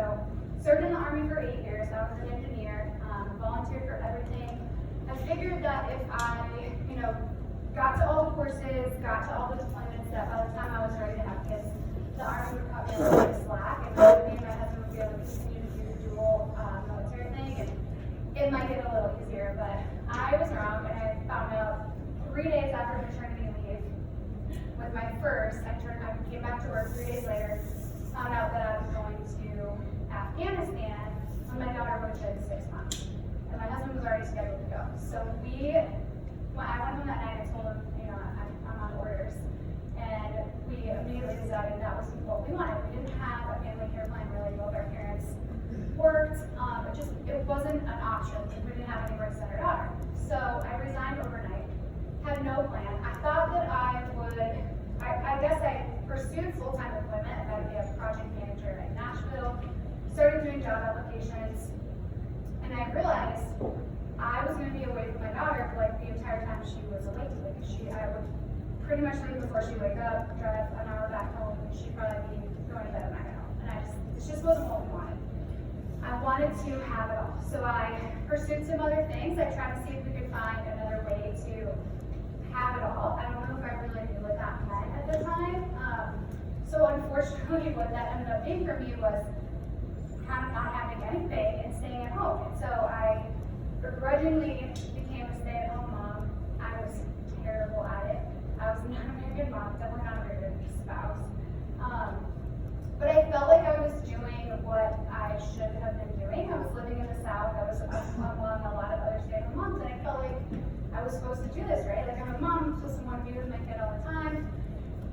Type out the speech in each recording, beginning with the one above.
So served in the Army for 8 years. I was an engineer, volunteered for everything. I figured that if I, got to all the courses, got to all the deployments, that by the time I was ready to have kids, the Army would cut me a little bit of slack, and me and my husband would be able to continue to do the dual military thing, and it might get a little easier, but I was wrong, and I found out 3 days after maternity leave with my first, I came back to work 3 days later, found out that I was going to Afghanistan when my daughter would have been 6 months, and my husband was already scheduled to go. So when I went home that night, I told him, I'm on orders. And we immediately decided that was what we wanted. We didn't have a family care plan really. Both our parents worked. It wasn't an option. We didn't have anywhere to send our daughter. So I resigned overnight, had no plan. I thought that I guess I pursued full-time employment. I thought I'd be a project manager in Nashville, started doing job applications, and I realized I was going to be away from my daughter for the entire time she was awake. I would pretty much leave before she wake up, drive an hour back home, and she'd probably be going to bed at my home. And it just wasn't what we wanted. I wanted to have it all. So I pursued some other things. I tried to see if we could find another way to have it all. I don't know if I really knew what that meant at the time. So unfortunately, what that ended up being for me was kind of not having anything and staying at home. And so I begrudgingly became a stay-at-home mom. I was terrible at it. I was not a very good mom, definitely not a very good spouse. But I felt like I was doing what I should have been doing. I was living in the South. I was among a lot of other stay-at-home moms, and I felt like I was supposed to do this, right? Like, I'm a mom, I'm supposed to want to be with my kid all the time.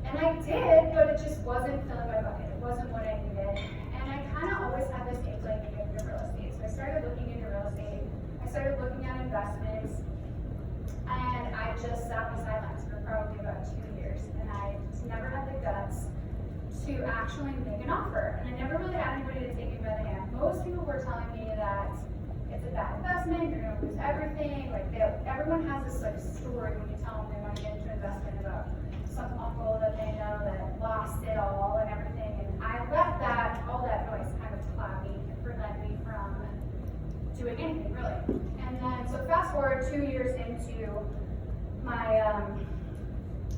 And I did, but it just wasn't filling my bucket. It wasn't what I needed. And I kind of always had this inkling to get into real estate. So I started looking into real estate. I started looking at investments. And I just sat on the sidelines for probably about 2 years. And I never had the guts to actually make an offer. And I never really had anybody to take me by the hand. Most people were telling me that it's a bad investment, you're gonna lose everything. Everyone has this story when you tell them they want to get into investment about some uncle that they know that lost it all and everything. And I let all that noise kind of cloud me and prevent me from doing anything really. And then, so fast forward 2 years into my,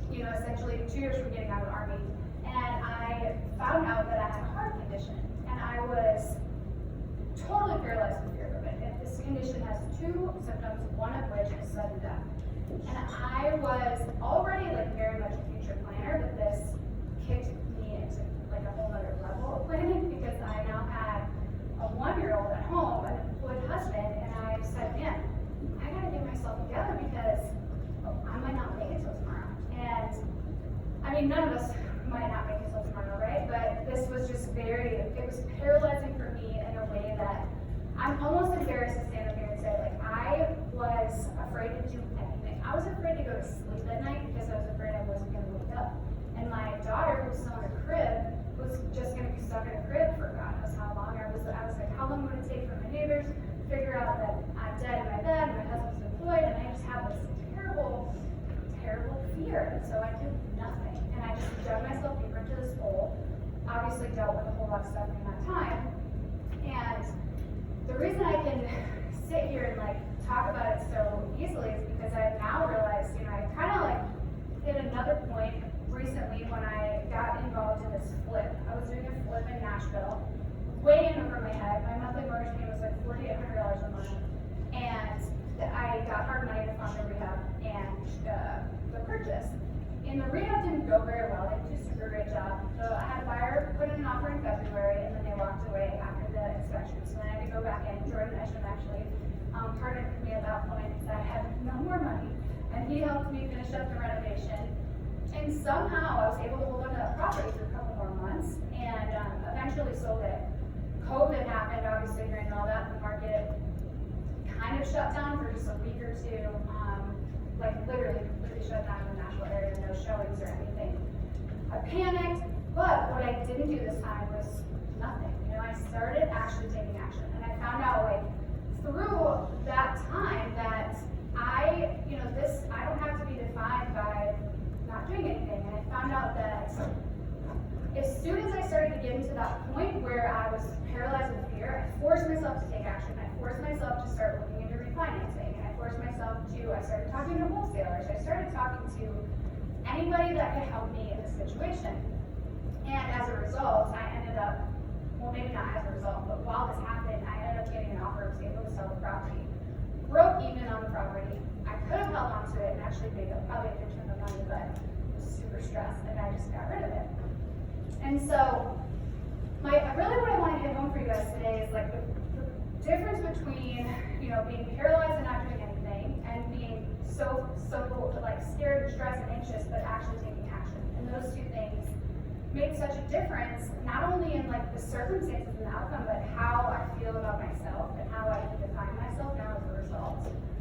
essentially 2 years from getting out of the Army, and I found out that I had a heart condition, and I was totally paralyzed with fear of it. And this condition has 2 symptoms, one of which is sudden death. And I was already very much a future planner, but this kicked me into a whole other level of planning because I now had a 1-year-old at home, an employed husband, and I said, man, I gotta get myself together because I might not make it till tomorrow. And I mean, none of us might not make it till tomorrow, right? But this was just it was paralyzing for me in a way that I'm almost embarrassed to stand up here and say, I was afraid to do anything. I was afraid to go to sleep at night because I was afraid I wasn't going to wake up. And my daughter, who was still in a crib, was just going to be stuck in a crib for God knows how long. I was like, how long would it take for my neighbors to figure out that I'm dead in my bed, and my husband's employed, and I just have this terrible, terrible fear. And so I did nothing. And I just dug myself deeper into this hole. Obviously dealt with a whole lot of stuff in that time. And the reason I can sit here and talk about it so easily is because I now realized, I kind of hit another point recently when I got involved in this flip. I was doing a flip in Nashville, way in over my head. My monthly mortgage payment was $4,800 a month, and I got hard money to fund the rehab and the purchase. And the rehab didn't go very well. They didn't do a super great job. So I had a buyer put in an offer in February, and then they walked away after the inspection. So then I had to go back in. Jordan Isham actually partnered with me at that point because I had no more money, and he helped me finish up the renovation. And somehow I was able to hold on to that property for a couple more months, and eventually sold it. COVID happened, obviously, during all that. The market kind of shut down for just a week or two, literally completely shut down in the Nashville area, no showings or anything. I panicked, but what I didn't do this time was nothing. I started actually taking action, and I found out through that time that I don't have to be defined by not doing anything. And I found out that as soon as I started to get into that point where I was paralyzed myself to take action. I forced myself to start looking into refinancing. And I started talking to wholesalers. I started talking to anybody that could help me in this situation. And as a result, I ended up, well, maybe not as a result, but while this happened, I ended up getting an offer to be able to sell the property. Broke even on the property. I could have held on to it and actually paid up probably a good chunk of money, but I was super stressed and I just got rid of it. And so, really what I want to hit home for you guys today is like the difference between, being paralyzed and not doing anything and being so like scared and stressed and anxious, but actually taking action. And those two things make such a difference, not only in like the circumstances and the outcome, but how I feel about myself and how I define myself now as a result.